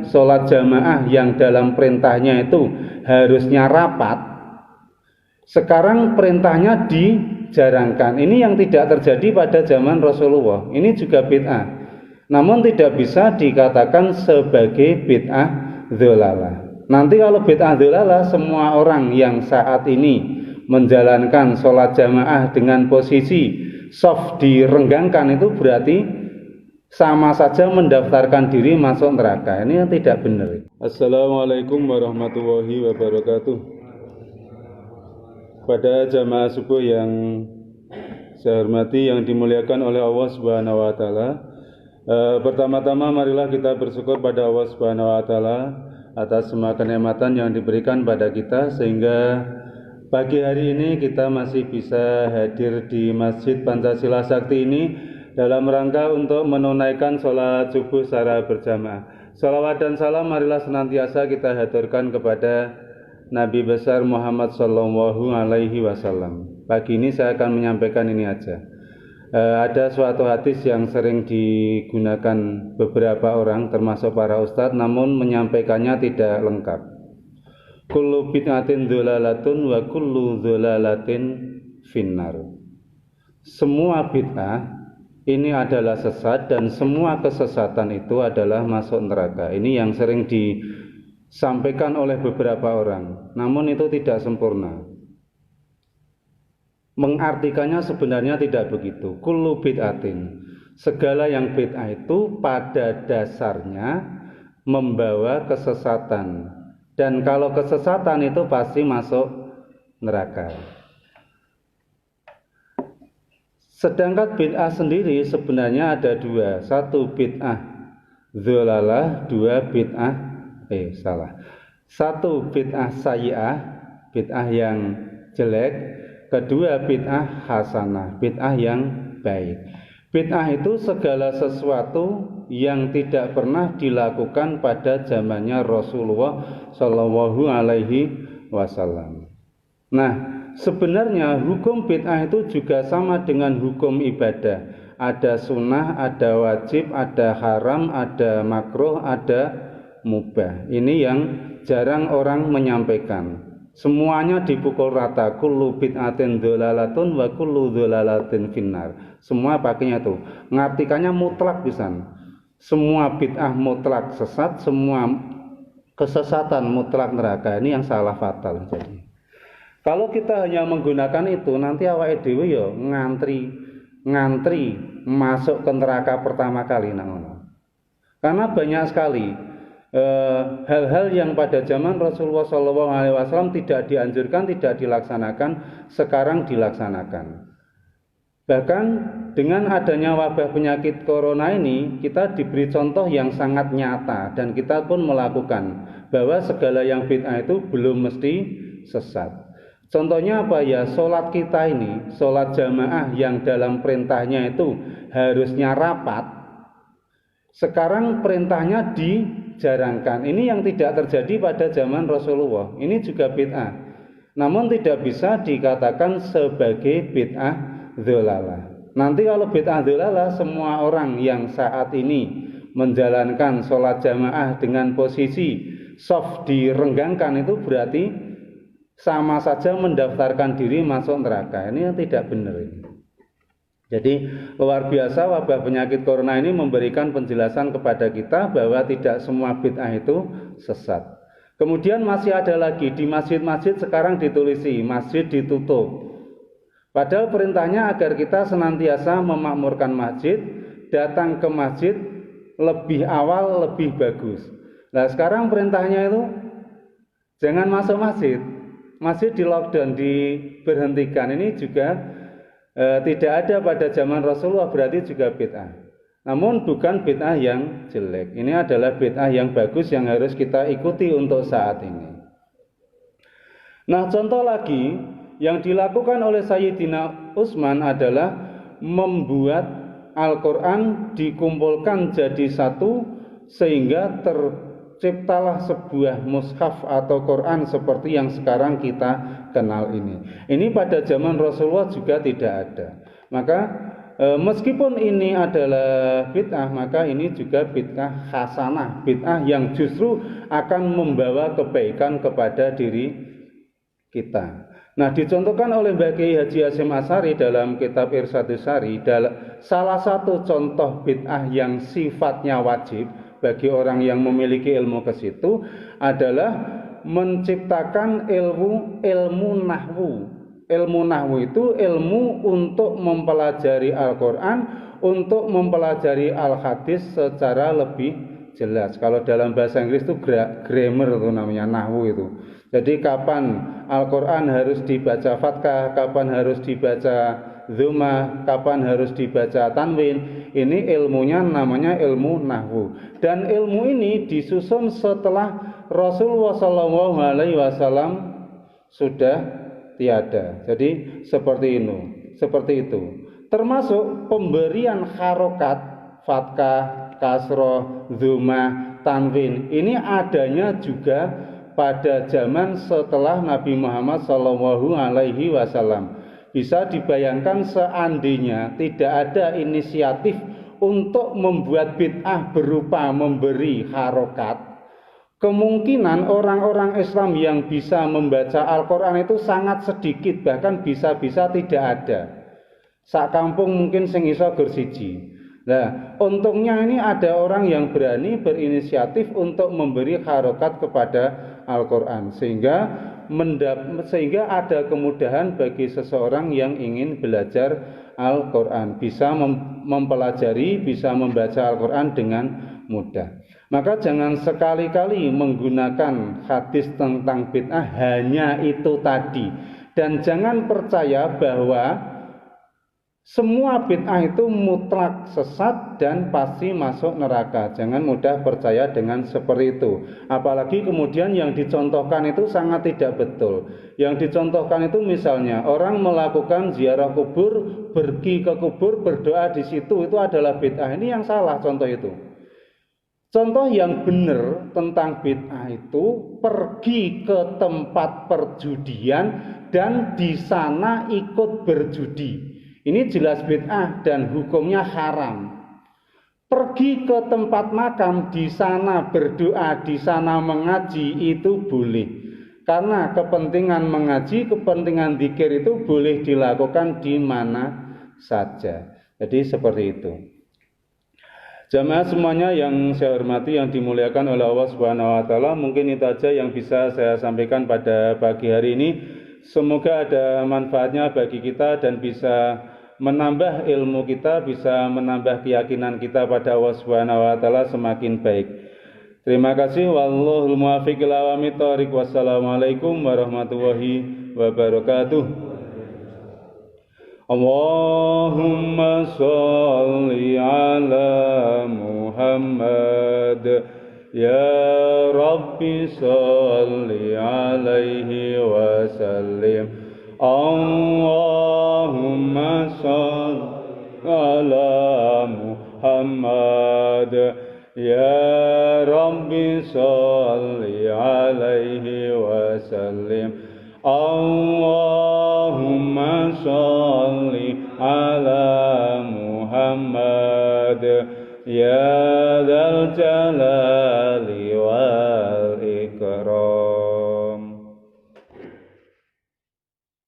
sholat jamaah yang dalam perintahnya itu harusnya rapat, sekarang perintahnya dijarangkan. Ini yang tidak terjadi pada zaman Rasulullah. Ini juga bid'ah, namun tidak bisa dikatakan sebagai bid'ah dzalalah. Nanti kalau bid'ah dzalalah, semua orang yang saat ini menjalankan sholat jamaah dengan posisi soft direnggangkan, itu berarti sama saja mendaftarkan diri masuk neraka. Ini yang tidak benar. Assalamualaikum warahmatullahi wabarakatuh. Pada jamaah subuh yang saya hormati, yang dimuliakan oleh Allah Subhanahu wa taala, pertama-tama marilah kita bersyukur pada Allah Subhanahu wa taala atas semua kenikmatan yang diberikan pada kita, sehingga pagi hari ini kita masih bisa hadir di Masjid Pancasila Sakti ini dalam rangka untuk menunaikan sholat subuh secara berjamaah. Salawat dan salam marilah senantiasa kita haturkan kepada Nabi besar Muhammad Sallallahu Alaihi Wasallam. Pagi ini saya akan menyampaikan ini aja. Ada suatu hadis yang sering digunakan beberapa orang, termasuk para ustadz, namun menyampaikannya tidak lengkap. Kullu bid'atin dzalalatun wa kullu dzalalatin finnar. Semua bid'ah ini adalah sesat dan semua kesesatan itu adalah masuk neraka. Ini yang sering disampaikan oleh beberapa orang, namun itu tidak sempurna. Mengartikannya sebenarnya tidak begitu. Kullu bid'atin, segala yang bid'ah itu pada dasarnya membawa kesesatan. Dan kalau kesesatan itu pasti masuk neraka. Sedangkan bid'ah sendiri sebenarnya ada dua. Satu bid'ah dzalalah, dua bid'ah Satu bid'ah sayyi'ah, bid'ah yang jelek. Kedua bid'ah hasanah, bid'ah yang baik. Bid'ah itu segala sesuatu yang tidak pernah dilakukan pada zamannya Rasulullah Shallallahu Alaihi Wasallam. Nah, sebenarnya hukum bid'ah itu juga sama dengan hukum ibadah. Ada sunnah, ada wajib, ada haram, ada makruh, ada mubah. Ini yang jarang orang menyampaikan. Semuanya dipukul rata. Kullu bid'atin dzalalatun wa kullu dzalalatin finnar. Semua pakainya itu. Ngartikannya mutlak pisan. Semua bid'ah mutlak sesat, semua kesesatan mutlak neraka. Ini yang salah fatal. Jadi, kalau kita hanya menggunakan itu, nanti awake dhewe ya ngantri masuk ke neraka pertama kali nang. Karena banyak sekali hal-hal yang pada zaman Rasulullah SAW tidak dianjurkan, tidak dilaksanakan, sekarang dilaksanakan. Bahkan dengan adanya wabah penyakit corona ini, kita diberi contoh yang sangat nyata, dan kita pun melakukan bahwa segala yang bid'ah itu belum mesti sesat. Contohnya apa ya? Sholat kita ini, sholat jamaah yang dalam perintahnya itu harusnya rapat, sekarang perintahnya dijarangkan. Ini yang tidak terjadi pada zaman Rasulullah. Ini juga bid'ah, namun tidak bisa dikatakan sebagai bid'ah dzalalah. Nanti kalau bid'ah dzalalah, semua orang yang saat ini menjalankan sholat jamaah dengan posisi soft direnggangkan, itu berarti sama saja mendaftarkan diri masuk neraka. Ini yang tidak benar ini. Jadi luar biasa wabah penyakit corona ini memberikan penjelasan kepada kita bahwa tidak semua bid'ah itu sesat. Kemudian masih ada lagi di masjid-masjid sekarang ditulisi masjid ditutup. Padahal perintahnya agar kita senantiasa memakmurkan masjid, datang ke masjid lebih awal lebih bagus. Nah, sekarang perintahnya itu jangan masuk masjid. Masjid di lockdown, diberhentikan. Ini juga tidak ada pada zaman Rasulullah, berarti juga bid'ah. Namun bukan bid'ah yang jelek. Ini adalah bid'ah yang bagus yang harus kita ikuti untuk saat ini. Nah, contoh lagi yang dilakukan oleh Sayyidina Utsman adalah membuat Al-Quran dikumpulkan jadi satu sehingga terciptalah sebuah mushaf atau Quran seperti yang sekarang kita kenal ini. Ini pada zaman Rasulullah juga tidak ada. Maka Meskipun ini adalah bid'ah, maka ini juga bid'ah hasanah, bid'ah yang justru akan membawa kebaikan kepada diri kita. Nah, dicontohkan oleh Mbah Kiai Haji Hasyim Asy'ari dalam kitab Irsyadus Sari, salah satu contoh bid'ah yang sifatnya wajib bagi orang yang memiliki ilmu ke situ adalah menciptakan ilmu nahwu. Ilmu nahwu itu ilmu untuk mempelajari Al-Quran, untuk mempelajari Al-Hadis secara lebih jelas. Kalau dalam bahasa Inggris itu grammar itu namanya, nahwu itu. Jadi kapan Al-Quran harus dibaca fathah, kapan harus dibaca dzumah, kapan harus dibaca tanwin, ini ilmunya namanya ilmu nahwu. Dan ilmu ini disusun setelah Rasulullah SAW sudah tiada. Jadi seperti itu. Termasuk pemberian harokat, fathah, kasroh, dzumah, tanwin. Ini adanya juga pada zaman setelah Nabi Muhammad SAW. Bisa dibayangkan seandainya tidak ada inisiatif untuk membuat bid'ah berupa memberi harokat, kemungkinan orang-orang Islam yang bisa membaca Al-Quran itu sangat sedikit, bahkan bisa-bisa tidak ada. Sak kampung mungkin sing iso gur siji. Nah, untungnya ini ada orang yang berani berinisiatif untuk memberi harokat kepada Al-Quran, sehingga ada kemudahan bagi seseorang yang ingin belajar Al-Quran, bisa mempelajari, bisa membaca Al-Quran dengan mudah. Maka jangan sekali-kali menggunakan hadis tentang bid'ah hanya itu tadi, dan jangan percaya bahwa semua bid'ah itu mutlak sesat dan pasti masuk neraka. Jangan mudah percaya dengan seperti itu. Apalagi kemudian yang dicontohkan itu sangat tidak betul. Yang dicontohkan itu misalnya orang melakukan ziarah kubur, pergi ke kubur, berdoa di situ, itu adalah bid'ah. Ini yang salah contoh itu. Contoh yang benar tentang bid'ah itu pergi ke tempat perjudian dan di sana ikut berjudi. Ini jelas bid'ah dan hukumnya haram. Pergi ke tempat makam, di sana berdoa, di sana mengaji, itu boleh. Karena kepentingan mengaji, kepentingan zikir itu boleh dilakukan di mana saja. Jadi seperti itu. Jamaah semuanya yang saya hormati, yang dimuliakan oleh Allah Subhanahu wa taala, mungkin itu aja yang bisa saya sampaikan pada pagi hari ini. Semoga ada manfaatnya bagi kita dan bisa menambah ilmu kita, bisa menambah keyakinan kita pada Allah Subhanahu wa taala semakin baik. Terima kasih. Wallahul muwaffiq ila aqwamit thoriq. Wassalamualaikum warahmatullahi wabarakatuh. Allahumma sholli ala Muhammad. Ya Rabbi sholli alaihi wasallim. Allahumma sholli ala Muhammad. Ya Rabbi sholli alaihi wasallim. Allahumma sholli ala Muhammad. Ya dzal jalali